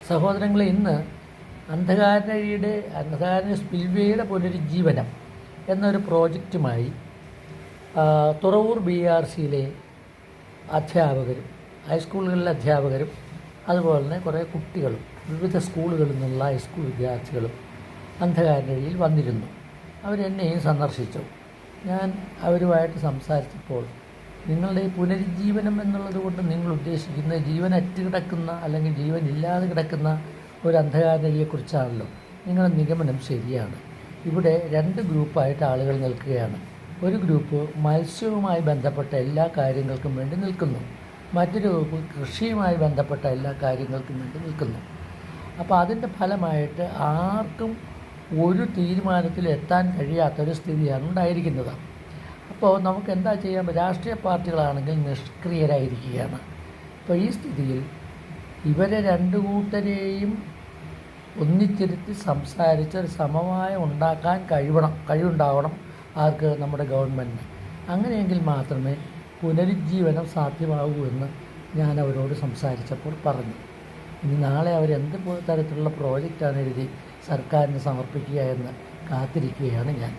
സഹോദരങ്ങളെ, ഇന്ന് അന്ധകാര സ്പിൽവേയുടെ പുനരുജ്ജീവനം എന്നൊരു പ്രോജക്റ്റുമായി തുറവൂർ BRCയിലെ അധ്യാപകരും ഹൈസ്കൂളുകളിലെ അധ്യാപകരും അതുപോലെ തന്നെ കുറേ കുട്ടികളും വിവിധ സ്കൂളുകളിൽ നിന്നുള്ള ഹൈസ്കൂൾ വിദ്യാർത്ഥികളും അന്ധകാരയിൽ വന്നിരുന്നു. അവരെന്നെയും സന്ദർശിച്ചു. ഞാൻ അവരുമായിട്ട് സംസാരിച്ചപ്പോൾ നിങ്ങളുടെ ഈ പുനരുജ്ജീവനം എന്നുള്ളത് കൊണ്ട് നിങ്ങൾ ഉദ്ദേശിക്കുന്നത് ജീവനറ്റ് കിടക്കുന്ന അല്ലെങ്കിൽ ജീവനില്ലാതെ കിടക്കുന്ന ഒരു അന്ധകാരയെക്കുറിച്ചാണല്ലോ. നിങ്ങളുടെ നിഗമനം ശരിയാണ്. ഇവിടെ 2 ഗ്രൂപ്പായിട്ട് ആളുകൾ നിൽക്കുകയാണ്. ഒരു ഗ്രൂപ്പ് മത്സ്യവുമായി ബന്ധപ്പെട്ട എല്ലാ കാര്യങ്ങൾക്കും വേണ്ടി നിൽക്കുന്നു, മറ്റൊരു ഗ്രൂപ്പ് കൃഷിയുമായി ബന്ധപ്പെട്ട എല്ലാ കാര്യങ്ങൾക്കും വേണ്ടി നിൽക്കുന്നു. അപ്പോൾ അതിൻ്റെ ഫലമായിട്ട് ആർക്കും ഒരു തീരുമാനത്തിൽ എത്താൻ കഴിയാത്തൊരു സ്ഥിതിയാണ് ഉണ്ടായിരിക്കുന്നത്. അപ്പോൾ നമുക്ക് എന്താ ചെയ്യാൻ? രാഷ്ട്രീയ പാർട്ടികളാണെങ്കിൽ നിഷ്ക്രിയരായിരിക്കുകയാണ്. അപ്പോൾ ഈ സ്ഥിതിയിൽ ഇവരെ 2 കൂട്ടരെയും ഒന്നിച്ചിരുത്തി സംസാരിച്ച് ഒരു സമവായം ഉണ്ടാക്കാൻ കഴിവുണ്ടാവണം ആർക്ക്? നമ്മുടെ ഗവൺമെൻറ്റിന്. അങ്ങനെയെങ്കിൽ മാത്രമേ പുനരുജ്ജീവനം സാധ്യമാകൂ എന്ന് ഞാൻ അവരോട് സംസാരിച്ചപ്പോൾ പറഞ്ഞു. ഇനി നാളെ അവരെന്ത് തരത്തിലുള്ള പ്രോജക്റ്റാണ് എഴുതി സർക്കാരിന് സമർപ്പിക്കുക എന്ന് കാത്തിരിക്കുകയാണ് ഞാൻ.